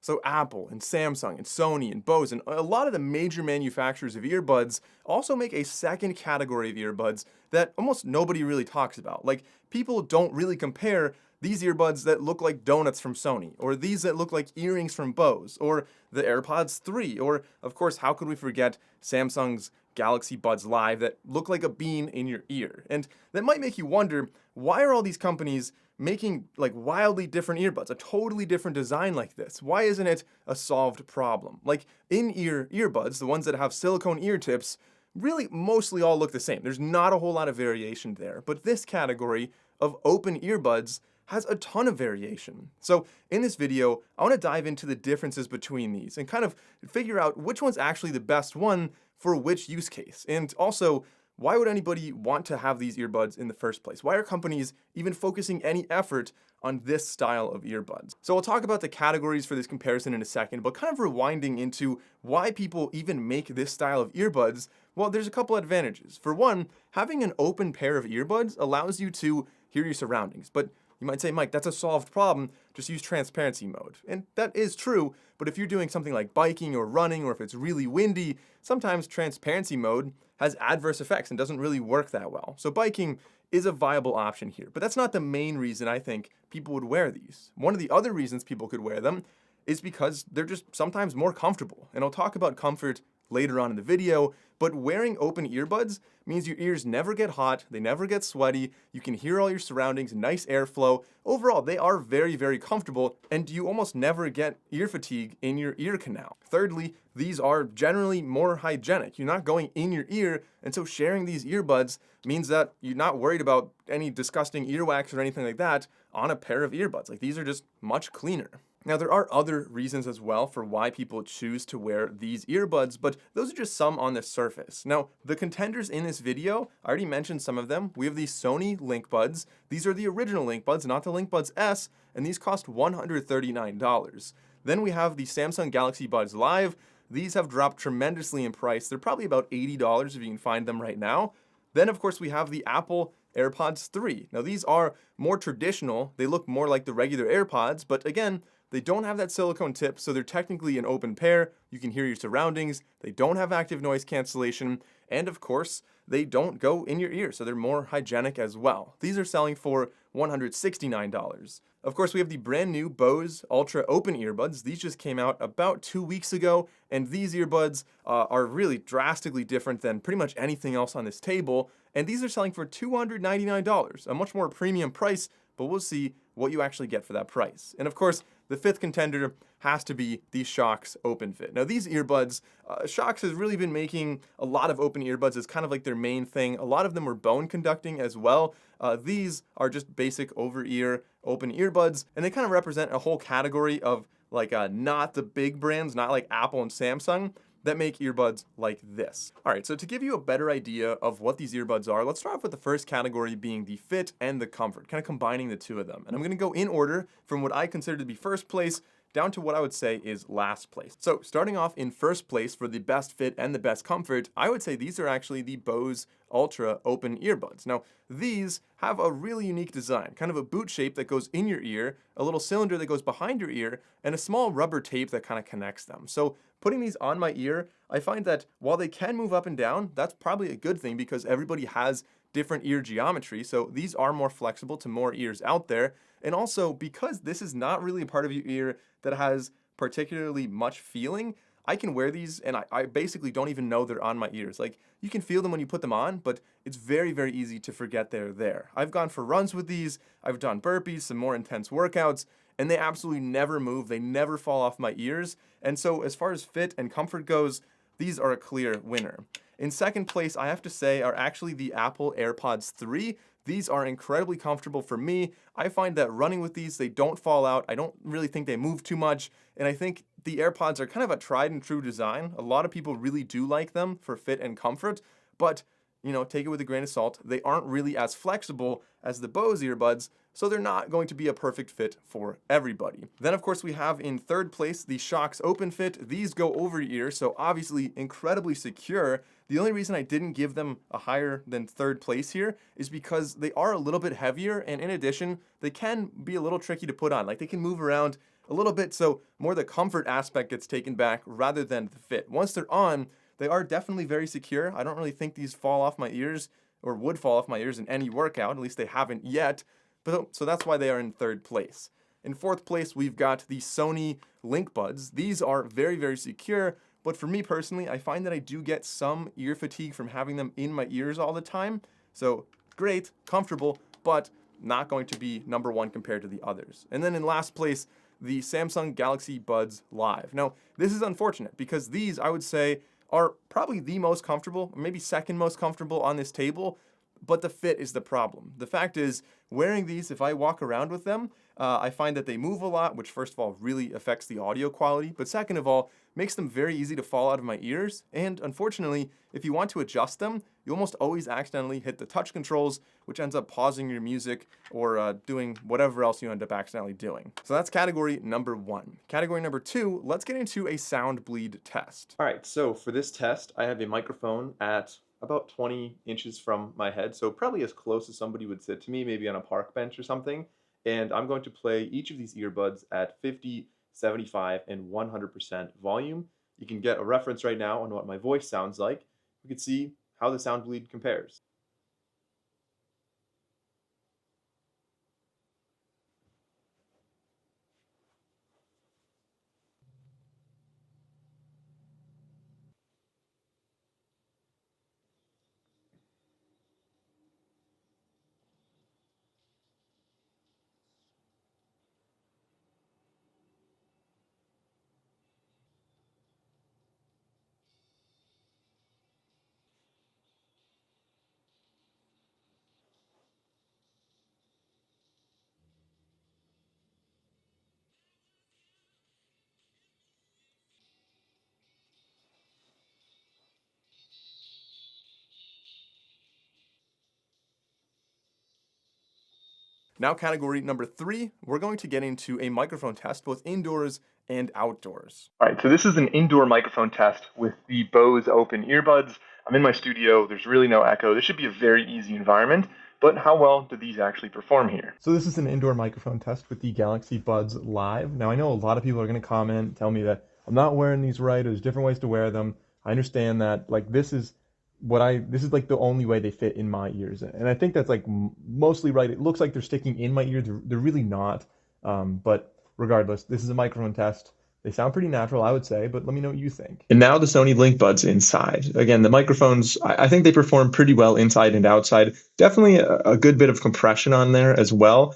So Apple and Samsung and Sony and Bose and a lot of the major manufacturers of earbuds also make a second category of earbuds that almost nobody really talks about. Like, people don't really compare these earbuds that look like donuts from Sony, or these that look like earrings from Bose, or the AirPods 3, or of course, how could we forget Samsung's Galaxy Buds Live that look like a bean in your ear? And that might make you wonder, why are all these companies making like wildly different earbuds, a totally different design like this? Why isn't it a solved problem? Like, in-ear earbuds, the ones that have silicone ear tips, really mostly all look the same. There's not a whole lot of variation there. But this category of open earbuds has a ton of variation. So in this video, I want to dive into the differences between these and kind of figure out which one's actually the best one for which use case. And also, why would anybody want to have these earbuds in the first place? Why are companies even focusing any effort on this style of earbuds? So I'll talk about the categories for this comparison in a second, but kind of rewinding into why people even make this style of earbuds, well, there's a couple advantages. For one, having an open pair of earbuds allows you to hear your surroundings, but you might say, Mike, that's a solved problem, just use transparency mode. And that is true, but if you're doing something like biking or running, or if it's really windy, sometimes transparency mode has adverse effects and doesn't really work that well. So biking is a viable option here, but that's not the main reason I think people would wear these. One of the other reasons people could wear them is because they're just sometimes more comfortable. And I'll talk about comfort later on in the video, but wearing open earbuds means your ears never get hot, they never get sweaty, you can hear all your surroundings, nice airflow. Overall, they are very, very comfortable, and you almost never get ear fatigue in your ear canal. Thirdly, these are generally more hygienic. You're not going in your ear, and so sharing these earbuds means that you're not worried about any disgusting earwax or anything like that on a pair of earbuds. Like, these are just much cleaner. Now, there are other reasons as well for why people choose to wear these earbuds, but those are just some on the surface. Now, the contenders in this video, I already mentioned some of them. We have the Sony Linkbuds. These are the original Linkbuds, not the Linkbuds S, and these cost $139. Then we have the Samsung Galaxy Buds Live. These have dropped tremendously in price. They're probably about $80 if you can find them right now. Then, of course, we have the Apple AirPods 3. Now, these are more traditional. They look more like the regular AirPods, but again, they don't have that silicone tip, so they're technically an open pair. You can hear your surroundings. They don't have active noise cancellation. And of course, they don't go in your ear, so they're more hygienic as well. These are selling for $169. Of course, we have the brand new Bose Ultra Open Earbuds. These just came out about 2 weeks ago, and these earbuds are really drastically different than pretty much anything else on this table. And these are selling for $299, a much more premium price, but we'll see what you actually get for that price. And of course, the fifth contender has to be the Shokz Openfit. Now, these earbuds, Shokz has really been making a lot of open earbuds as kind of like their main thing. A lot of them were bone conducting as well. These are just basic over-ear open earbuds, and they kind of represent a whole category of like not the big brands, not like Apple and Samsung, that make earbuds like this. All right, so to give you a better idea of what these earbuds are, let's start off with the first category being the fit and the comfort, kind of combining the two of them. And I'm gonna go in order from what I consider to be first place down to what I would say is last place. So starting off in first place for the best fit and the best comfort, I would say these are actually the Bose Ultra Open Earbuds. Now, these have a really unique design, kind of a boot shape that goes in your ear, a little cylinder that goes behind your ear, and a small rubber tape that kind of connects them. So putting these on my ear, I find that while they can move up and down, that's probably a good thing because everybody has different ear geometry, so these are more flexible to more ears out there. And also, because this is not really a part of your ear that has particularly much feeling, I can wear these and I basically don't even know they're on my ears. Like, you can feel them when you put them on, but it's very, very easy to forget they're there. I've gone for runs with these, I've done burpees, some more intense workouts, and they absolutely never move, they never fall off my ears. And so as far as fit and comfort goes, these are a clear winner. In second place, I have to say, are actually the Apple AirPods 3. These are incredibly comfortable for me. I find that running with these, they don't fall out. I don't really think they move too much. And I think the AirPods are kind of a tried and true design. A lot of people really do like them for fit and comfort, but you know, take it with a grain of salt. They aren't really as flexible as the Bose earbuds, so they're not going to be a perfect fit for everybody. Then of course we have in third place the Shokz Openfit. These go over your ear, so obviously incredibly secure. The only reason I didn't give them a higher than third place here is because they are a little bit heavier, and in addition, they can be a little tricky to put on. Like, they can move around a little bit, so more the comfort aspect gets taken back rather than the fit. Once they're on, they are definitely very secure. I don't really think these fall off my ears or would fall off my ears in any workout, at least they haven't yet, but so that's why they are in third place. In fourth place, we've got the Sony Linkbuds. These are very, very secure, but for me personally, I find that I do get some ear fatigue from having them in my ears all the time. So great, comfortable, but not going to be number one compared to the others. And then in last place, the Samsung Galaxy Buds Live. Now, this is unfortunate because these, I would say, are probably the most comfortable, or maybe second most comfortable on this table, but the fit is the problem. The fact is, wearing these, if I walk around with them, I find that they move a lot, which first of all really affects the audio quality, but second of all, makes them very easy to fall out of my ears, and unfortunately, if you want to adjust them, you almost always accidentally hit the touch controls, which ends up pausing your music or doing whatever else you end up accidentally doing. So that's category number one. Category number two, let's get into a sound bleed test. All right, so for this test, I have a microphone at about 20 inches from my head, so probably as close as somebody would sit to me, maybe on a park bench or something. And I'm going to play each of these earbuds at 50, 75, and 100% volume. You can get a reference right now on what my voice sounds like. We can see how the sound bleed compares. Now category number three, we're going to get into a microphone test, both indoors and outdoors. All right, so this is an indoor microphone test with the Bose Open Earbuds. I'm in my studio, there's really no echo. This should be a very easy environment, but how well do these actually perform here? So this is an indoor microphone test with the Galaxy Buds Live. Now I know a lot of people are going to comment, tell me that I'm not wearing these right, or there's different ways to wear them. I understand that, like, this is like the only way they fit in my ears, and I think that's like mostly right. It looks like they're sticking in my ear. They're really not, but regardless, this is a microphone test. They sound pretty natural, I would say, but let me know what you think. And now the Sony Linkbuds inside. Again, the microphones, I think they perform pretty well inside and outside. Definitely a good bit of compression on there as well.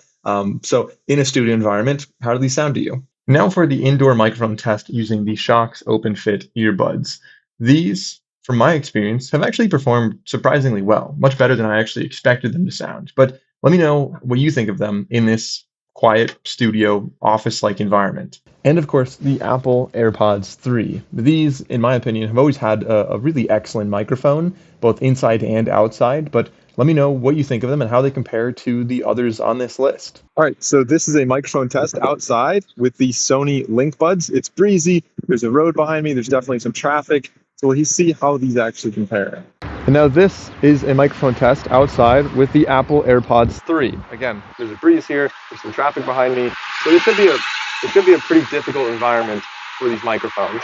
So in a studio environment, how do these sound to you? Now for the indoor microphone test using the Shokz Openfit earbuds. These, from my experience, have actually performed surprisingly well, much better than I actually expected them to sound. But let me know what you think of them in this quiet studio office-like environment. And of course, the Apple AirPods 3. These, in my opinion, have always had a really excellent microphone, both inside and outside, but let me know what you think of them and how they compare to the others on this list. All right, so this is a microphone test outside with the Sony Linkbuds. It's breezy, there's a road behind me, there's definitely some traffic, so we'll see how these actually compare. And now this is a microphone test outside with the Apple AirPods 3. Again, there's a breeze here, there's some traffic behind me, so it should be a pretty difficult environment for these microphones.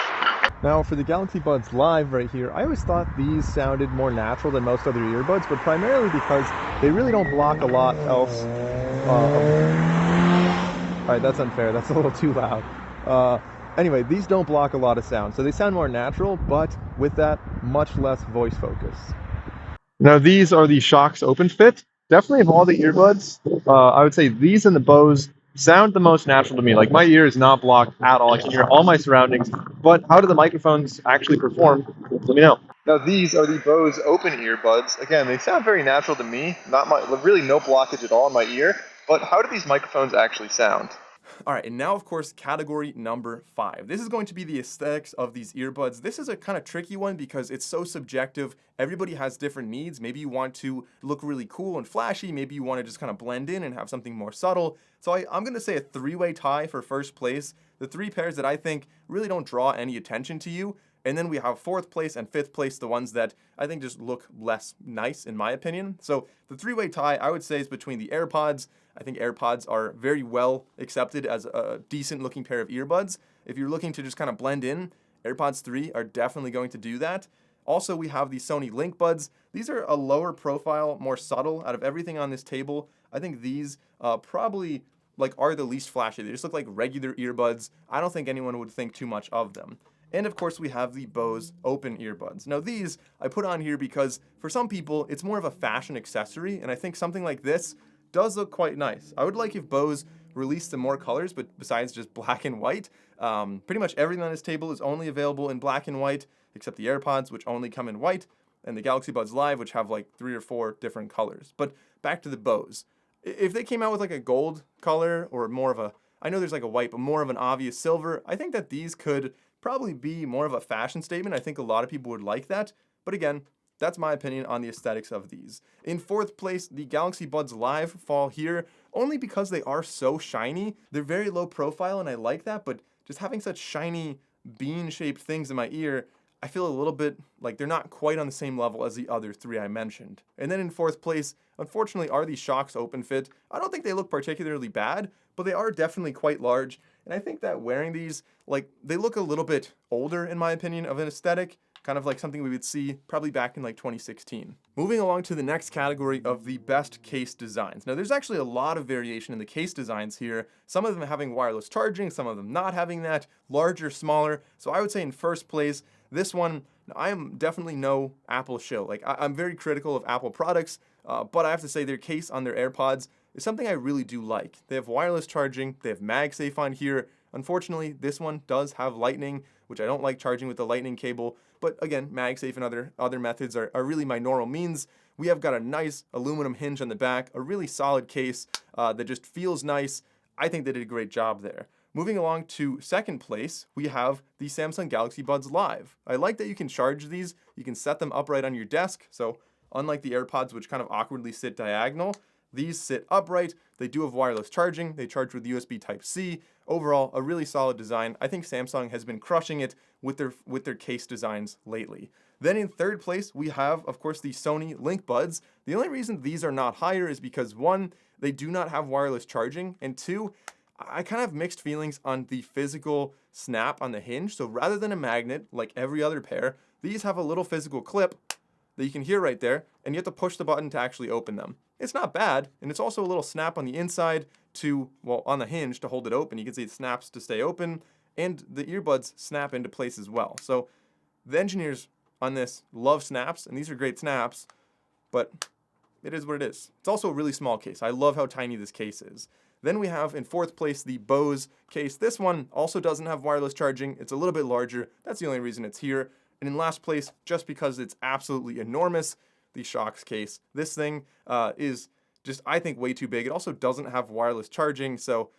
Now for the Galaxy Buds Live right here, I always thought these sounded more natural than most other earbuds, but primarily because they really don't block a lot else. Alright, that's unfair, that's a little too loud. Anyway, these don't block a lot of sound, so they sound more natural, but with that, much less voice focus. Now these are the Shokz Openfit. Definitely of all the earbuds, I would say these and the Bose sound the most natural to me. Like, my ear is not blocked at all. I can hear all my surroundings, but how do the microphones actually perform? Let me know. Now these are the Bose Open earbuds. Again, they sound very natural to me, really no blockage at all in my ear, but how do these microphones actually sound? All right, and now, of course, category number 5. This is going to be the aesthetics of these earbuds. This is a kind of tricky one because it's so subjective. Everybody has different needs. Maybe you want to look really cool and flashy. Maybe you want to just kind of blend in and have something more subtle. So I'm going to say a three-way tie for first place. The three pairs that I think really don't draw any attention to you. And then we have fourth place and fifth place, the ones that I think just look less nice in my opinion. So the three-way tie, I would say, is between the AirPods. I think AirPods are very well accepted as a decent looking pair of earbuds. If you're looking to just kind of blend in, AirPods 3 are definitely going to do that. Also, we have the Sony Linkbuds. These are a lower profile, more subtle. Out of everything on this table, I think these probably are the least flashy. They just look like regular earbuds. I don't think anyone would think too much of them. And of course, we have the Bose Open earbuds. Now these I put on here because for some people, it's more of a fashion accessory, and I think something like this does look quite nice. I would like if Bose released some more colors, but besides just black and white. Pretty much everything on this table is only available in black and white, except the AirPods, which only come in white, and the Galaxy Buds Live, which have like 3 or 4 different colors. But back to the Bose. If they came out with like a gold color or more of a, I know there's like a white, but more of an obvious silver, I think that these could probably be more of a fashion statement. I think a lot of people would like that. But again, that's my opinion on the aesthetics of these. In fourth place, the Galaxy Buds Live fall here only because they are so shiny. They're very low profile and I like that, but just having such shiny bean-shaped things in my ear, I feel a little bit like they're not quite on the same level as the other 3 I mentioned. And then in fourth place, unfortunately, are the Shokz Openfit. I don't think they look particularly bad, but they are definitely quite large. And I think that wearing these, they look a little bit older in my opinion of an aesthetic, kind of like something we would see probably back in 2016. Moving along to the next category of the best case designs. Now there's actually a lot of variation in the case designs here. Some of them having wireless charging, some of them not having that, larger, smaller. So I would say in first place, this one, I am definitely no Apple shill. I'm very critical of Apple products, but I have to say their case on their AirPods is something I really do like. They have wireless charging, they have MagSafe on here. Unfortunately, this one does have lightning, which I don't like charging with the lightning cable, but again, MagSafe and other methods are really my normal means. We have got a nice aluminum hinge on the back, a really solid case that just feels nice. I think they did a great job there. Moving along to second place, we have the Samsung Galaxy Buds Live. I like that you can charge these. You can set them upright on your desk. So unlike the AirPods, which kind of awkwardly sit diagonal, these sit upright. They do have wireless charging. They charge with USB Type-C. Overall, a really solid design. I think Samsung has been crushing it with their case designs lately. Then in third place, we have, of course, the Sony Linkbuds. The only reason these are not higher is because 1, they do not have wireless charging, and 2, I kind of have mixed feelings on the physical snap on the hinge. So rather than a magnet, like every other pair, these have a little physical clip that you can hear right there, and you have to push the button to actually open them. It's not bad, and it's also a little snap on the inside on the hinge to hold it open. You can see it snaps to stay open, and the earbuds snap into place as well. So the engineers on this love snaps, and these are great snaps, but it is what it is. It's also a really small case. I love how tiny this case is. Then we have in fourth place the Bose case. This one also doesn't have wireless charging. It's a little bit larger. That's the only reason it's here. And in last place, just because it's absolutely enormous, the Shokz case. This thing is just, I think, way too big. It also doesn't have wireless charging, so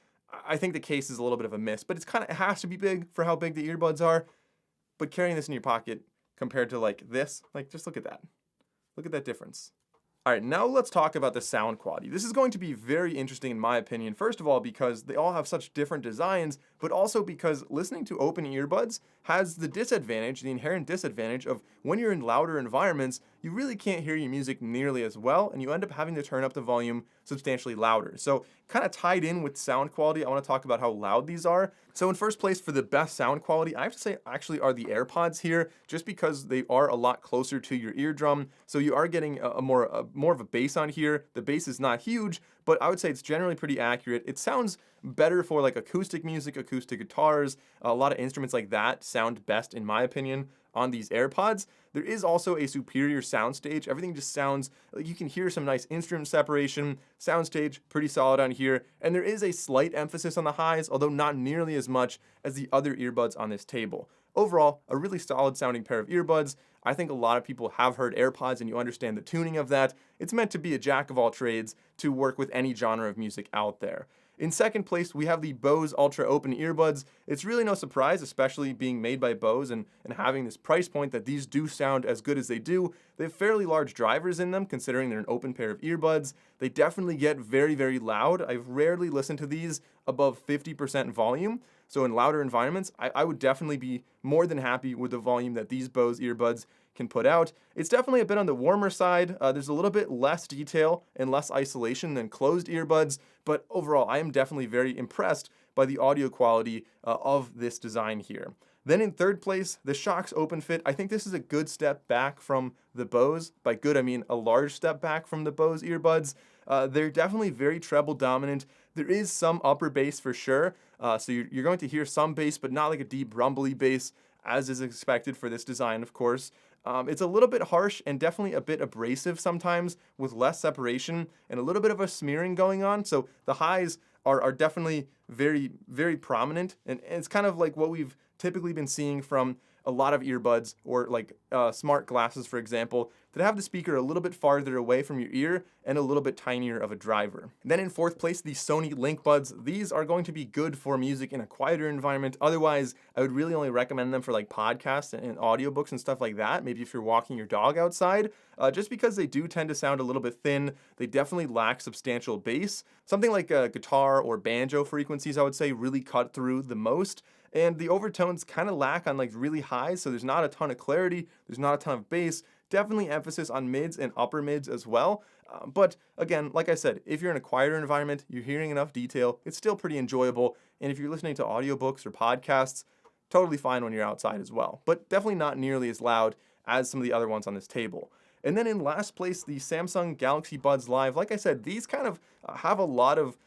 I think the case is a little bit of a miss. But it has to be big for how big the earbuds are. But carrying this in your pocket compared to this, just look at that. Look at that difference. All right, now let's talk about the sound quality. This is going to be very interesting in my opinion, first of all, because they all have such different designs, but also because listening to open earbuds has the inherent disadvantage of when you're in louder environments, you really can't hear your music nearly as well, and you end up having to turn up the volume substantially louder. So kind of tied in with sound quality, I want to talk about how loud these are. So in first place for the best sound quality, I have to say actually are the AirPods here, just because they are a lot closer to your eardrum. So you are getting more of a bass on here. The bass is not huge, but I would say it's generally pretty accurate. It sounds better for acoustic music, acoustic guitars, a lot of instruments like that sound best in my opinion on these AirPods. There is also a superior soundstage. Everything just sounds like you can hear some nice instrument separation. Soundstage, pretty solid on here. And there is a slight emphasis on the highs, although not nearly as much as the other earbuds on this table. Overall, a really solid sounding pair of earbuds. I think a lot of people have heard AirPods and you understand the tuning of that. It's meant to be a jack of all trades to work with any genre of music out there. In second place, we have the Bose Ultra Open Earbuds. It's really no surprise, especially being made by Bose and having this price point, that these do sound as good as they do. They have fairly large drivers in them, considering they're an open pair of earbuds. They definitely get very, very loud. I've rarely listened to these above 50% volume. So in louder environments, I would definitely be more than happy with the volume that these Bose earbuds can put out. It's definitely a bit on the warmer side. There's a little bit less detail and less isolation than closed earbuds, but overall, I am definitely very impressed by the audio quality of this design here. Then in third place, the Shokz Openfit. I think this is a good step back from the Bose. By good, I mean a large step back from the Bose earbuds. They're definitely very treble dominant. There is some upper bass for sure. So you're going to hear some bass, but not like a deep rumbly bass, as is expected for this design, of course. It's a little bit harsh and definitely a bit abrasive sometimes, with less separation and a little bit of a smearing going on. So the highs are definitely very, very prominent. And it's kind of like what we've typically been seeing from a lot of earbuds or like smart glasses, for example, that have the speaker a little bit farther away from your ear and a little bit tinier of a driver. Then in fourth place, the Sony Linkbuds. These are going to be good for music in a quieter environment. Otherwise, I would really only recommend them for like podcasts and audiobooks and stuff like that. Maybe if you're walking your dog outside, just because they do tend to sound a little bit thin. They definitely lack substantial bass. Something like a guitar or banjo frequencies, I would say, really cut through the most. And the overtones kind of lack on like really highs, so there's not a ton of clarity, there's not a ton of bass. Definitely emphasis on mids and upper mids as well. But again, like I said, if you're in a quieter environment, you're hearing enough detail, it's still pretty enjoyable. And if you're listening to audiobooks or podcasts, totally fine when you're outside as well. But definitely not nearly as loud as some of the other ones on this table. And then in last place, the Samsung Galaxy Buds Live. Like I said, these kind of have a lot of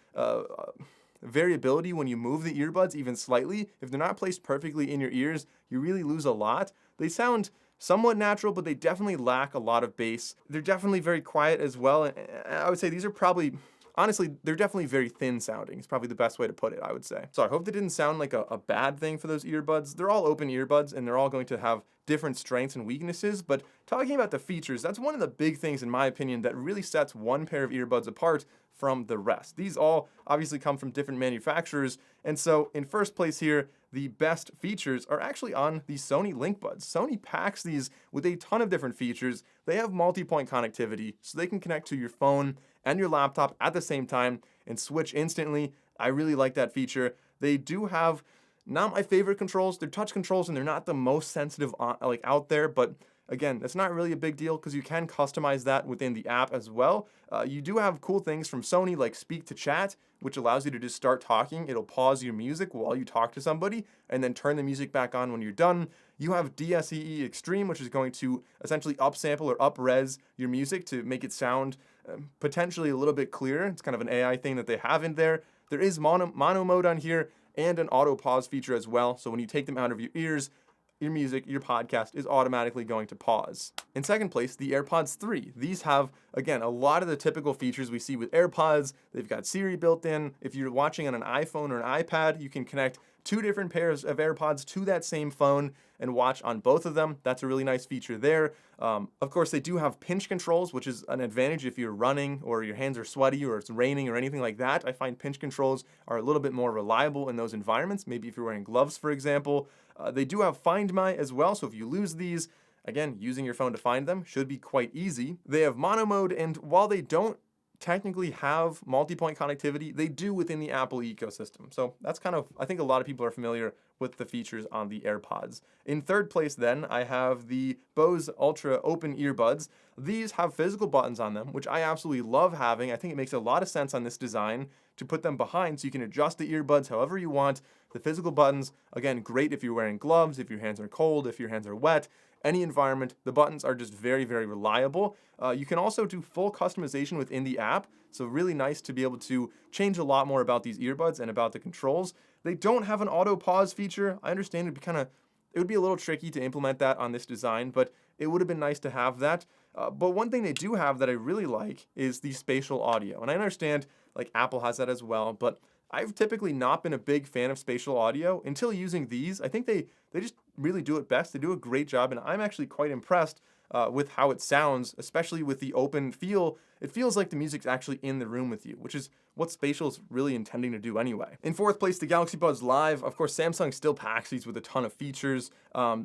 variability when you move the earbuds even slightly. If they're not placed perfectly in your ears, you really lose a lot. They sound somewhat natural, but they definitely lack a lot of bass. They're definitely very quiet as well. And I would say these are probably, honestly, they're definitely very thin sounding. It's probably the best way to put it, I would say. So I hope that didn't sound like a bad thing for those earbuds. They're all open earbuds and they're all going to have different strengths and weaknesses, but talking about the features, that's one of the big things in my opinion that really sets one pair of earbuds apart from the rest. These all obviously come from different manufacturers, and so in first place here, the best features are actually on the Sony Linkbuds. Sony packs these with a ton of different features. They have multi-point connectivity, so they can connect to your phone and your laptop at the same time and switch instantly. I really like that feature. They do have not my favorite controls. They're touch controls and they're not the most sensitive like out there, but again, that's not really a big deal because you can customize that within the app as well. You do have cool things from Sony like Speak to Chat, which allows you to just start talking. It'll pause your music while you talk to somebody and then turn the music back on when you're done. You have DSEE Extreme, which is going to essentially upsample or up-res your music to make it sound potentially a little bit clearer. It's kind of an AI thing that they have in there. There is mono mode on here and an auto pause feature as well. So when you take them out of your ears, your music, your podcast is automatically going to pause. In second place, the AirPods 3. These have, again, a lot of the typical features we see with AirPods. They've got Siri built in. If you're watching on an iPhone or an iPad, you can connect two different pairs of AirPods to that same phone and watch on both of them. That's a really nice feature there. Of course, they do have pinch controls, which is an advantage if you're running or your hands are sweaty or it's raining or anything like that. I find pinch controls are a little bit more reliable in those environments. Maybe if you're wearing gloves, for example. They do have Find My as well, so if you lose these, again, using your phone to find them should be quite easy. They have mono mode, and while they don't technically have multi-point connectivity, they do within the Apple ecosystem. So that's kind of, I think a lot of people are familiar with the features on the AirPods. In third place then, I have the Bose Ultra Open Earbuds. These have physical buttons on them, which I absolutely love having. I think it makes a lot of sense on this design to put them behind so you can adjust the earbuds however you want. The physical buttons, again, great if you're wearing gloves, if your hands are cold, if your hands are wet, any environment. The buttons are just very, very reliable. You can also do full customization within the app, so really nice to be able to change a lot more about these earbuds and about the controls. They don't have an auto pause feature. I understand it would be a little tricky to implement that on this design, but it would have been nice to have that. But one thing they do have that I really like is the spatial audio. And I understand like Apple has that as well, but I've typically not been a big fan of spatial audio until using these. I think they just really do it best. They do a great job, and I'm actually quite impressed with how it sounds, especially with the open feel. It feels like the music's actually in the room with you, which is what spatial is really intending to do anyway. In fourth place, the Galaxy Buds Live. Of course, Samsung still packs these with a ton of features.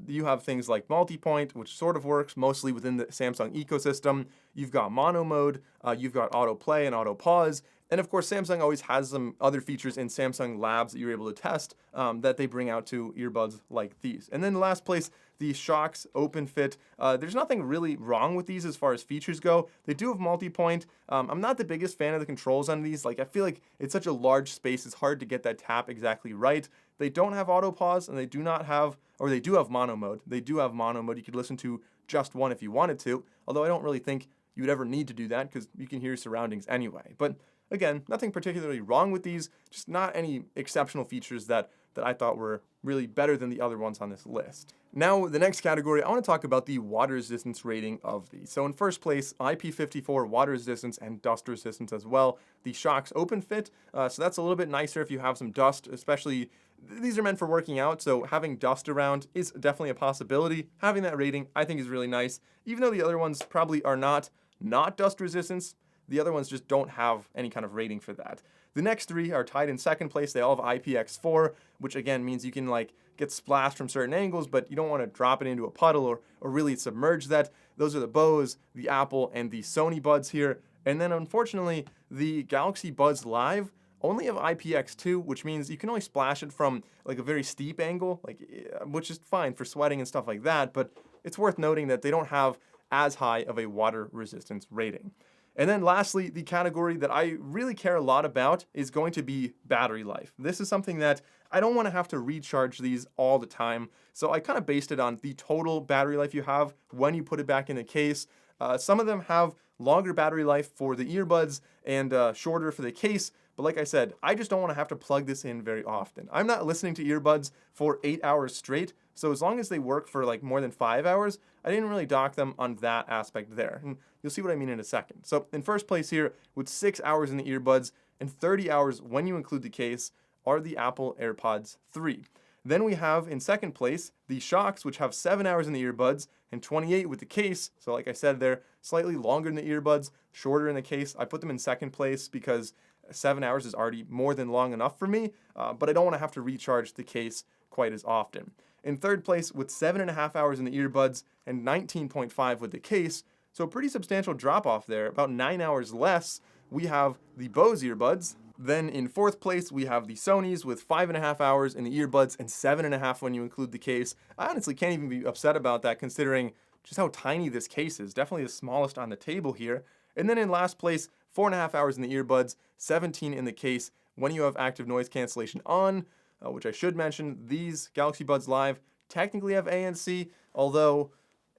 You have things like multi-point, which sort of works mostly within the Samsung ecosystem. You've got mono mode, you've got auto play and auto pause. And of course, Samsung always has some other features in Samsung Labs that you're able to test that they bring out to earbuds like these. And then last place, the Shokz Openfit. There's nothing really wrong with these as far as features go. They do have multi-point. I'm not the biggest fan of the controls on these. Like, I feel like it's such a large space, it's hard to get that tap exactly right. They don't have auto pause, and they do not have, or they do have mono mode. They do have mono mode. You could listen to just one if you wanted to, although I don't really think you would ever need to do that because you can hear your surroundings anyway. But again, nothing particularly wrong with these, just not any exceptional features that I thought were really better than the other ones on this list. Now, the next category, I want to talk about the water resistance rating of these. So in first place, IP54 water resistance and dust resistance as well. The Shokz Openfit, so that's a little bit nicer if you have some dust, especially these are meant for working out, so having dust around is definitely a possibility. Having that rating, I think, is really nice. Even though the other ones probably are not dust resistance, the other ones just don't have any kind of rating for that. The next three are tied in second place. They all have IPX4, which again means you can like get splashed from certain angles, but you don't want to drop it into a puddle or really submerge that. Those are the Bose, the Apple, and the Sony Buds here. And then unfortunately, the Galaxy Buds Live only have IPX2, which means you can only splash it from like a very steep angle, which is fine for sweating and stuff like that, but it's worth noting that they don't have as high of a water resistance rating. And then lastly, the category that I really care a lot about is going to be battery life. This is something that I don't want to have to recharge these all the time, so I kind of based it on the total battery life you have when you put it back in the case. Some of them have longer battery life for the earbuds and shorter for the case, but like I said, I just don't want to have to plug this in very often. I'm not listening to earbuds for 8 hours straight, so as long as they work for like more than 5 hours, I didn't really dock them on that aspect there. And you'll see what I mean in a second. So in first place here, with 6 hours in the earbuds and 30 hours when you include the case, are the Apple AirPods 3. Then we have in second place the Shokz, which have 7 hours in the earbuds and 28 with the case. So like I said, they're slightly longer in the earbuds, shorter in the case. I put them in second place because 7 hours is already more than long enough for me, but I don't want to have to recharge the case quite as often. In third place, with 7.5 hours in the earbuds and 19.5 with the case, so a pretty substantial drop off there, about 9 hours less, we have the Bose earbuds. Then in fourth place, we have the Sonys with 5.5 hours in the earbuds and 7.5 when you include the case. I honestly can't even be upset about that considering just how tiny this case is. Definitely the smallest on the table here. And then in last place, 4.5 hours in the earbuds, 17 in the case when you have active noise cancellation on, which I should mention, these Galaxy Buds Live technically have ANC, although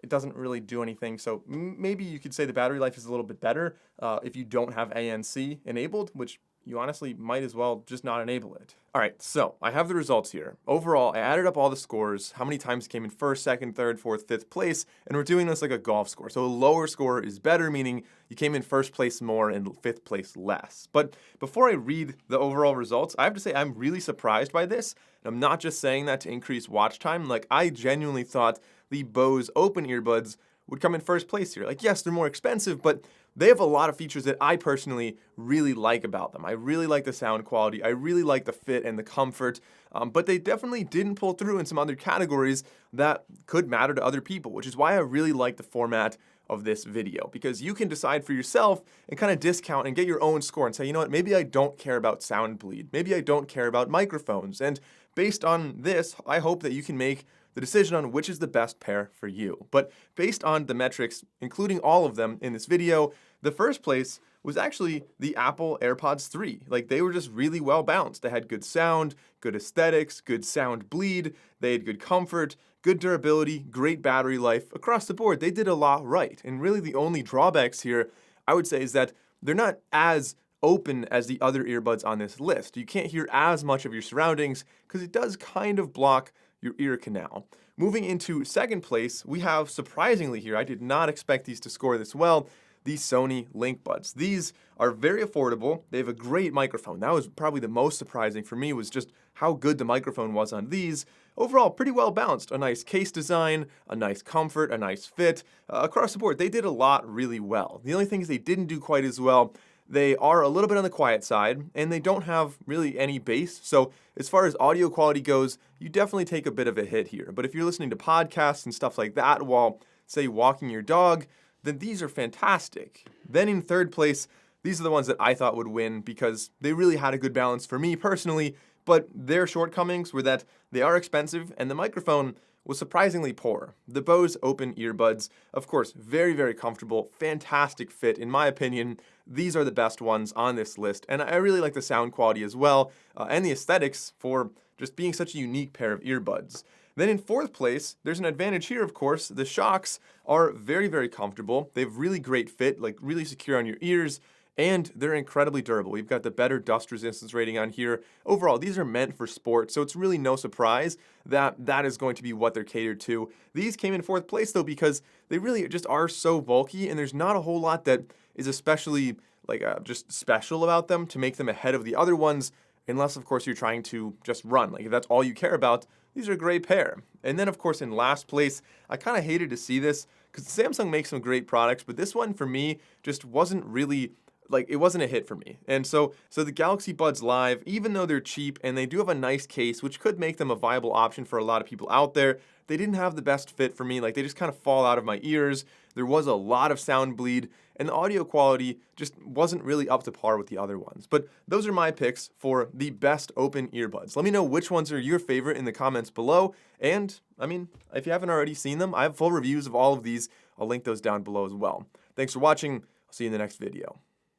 it doesn't really do anything. So maybe you could say the battery life is a little bit better if you don't have ANC enabled, which you honestly might as well just not enable it. All right, so I have the results here. Overall, I added up all the scores, how many times it came in first, second, third, fourth, fifth place, and we're doing this like a golf score. So a lower score is better, meaning you came in first place more and fifth place less. But before I read the overall results, I have to say I'm really surprised by this. And I'm not just saying that to increase watch time. Like, I genuinely thought the Bose Open earbuds would come in first place here. Like, yes, they're more expensive, but they have a lot of features that I personally really like about them. I really like the sound quality. I really like the fit and the comfort, but they definitely didn't pull through in some other categories that could matter to other people, which is why I really like the format of this video, because you can decide for yourself and kind of discount and get your own score and say, you know what, maybe I don't care about sound bleed. Maybe I don't care about microphones. And based on this, I hope that you can make the decision on which is the best pair for you. But based on the metrics, including all of them in this video, the first place was actually the Apple AirPods 3. Like, they were just really well balanced. They had good sound, good aesthetics, good sound bleed, they had good comfort, good durability, great battery life. Across the board, they did a lot right. And really the only drawbacks here, I would say, is that they're not as open as the other earbuds on this list. You can't hear as much of your surroundings because it does kind of block your ear canal. Moving into second place, we have, surprisingly here, I did not expect these to score this well, the Sony Linkbuds. These are very affordable. They have a great microphone. That was probably the most surprising for me, was just how good the microphone was on these. Overall, pretty well balanced. A nice case design, a nice comfort, a nice fit. Across the board, they did a lot really well. The only things they didn't do quite as well, they are a little bit on the quiet side, and they don't have really any bass. So as far as audio quality goes, you definitely take a bit of a hit here. But if you're listening to podcasts and stuff like that while, say, walking your dog, then these are fantastic. Then in third place, these are the ones that I thought would win because they really had a good balance for me personally, but their shortcomings were that they are expensive and the microphone was surprisingly poor. The Bose Open Earbuds, of course, very, very comfortable, fantastic fit in my opinion. These are the best ones on this list, and I really like the sound quality as well, and the aesthetics for just being such a unique pair of earbuds. Then in fourth place, there's an advantage here, of course. The Shokz are very, very comfortable. They have really great fit, like really secure on your ears, and they're incredibly durable. We've got the better dust resistance rating on here. Overall, these are meant for sport, so it's really no surprise that that is going to be what they're catered to. These came in fourth place, though, because they really just are so bulky, and there's not a whole lot that is especially just special about them to make them ahead of the other ones, unless, of course, you're trying to just run. Like, if that's all you care about, these are a great pair. And then, of course, in last place, I kind of hated to see this, because Samsung makes some great products, but this one, for me, just wasn't really it wasn't a hit for me. And so the Galaxy Buds Live, even though they're cheap and they do have a nice case, which could make them a viable option for a lot of people out there, they didn't have the best fit for me. Like, they just kind of fall out of my ears. There was a lot of sound bleed, and the audio quality just wasn't really up to par with the other ones. But those are my picks for the best open earbuds. Let me know which ones are your favorite in the comments below. And, I mean, if you haven't already seen them, I have full reviews of all of these. I'll link those down below as well. Thanks for watching. I'll see you in the next video.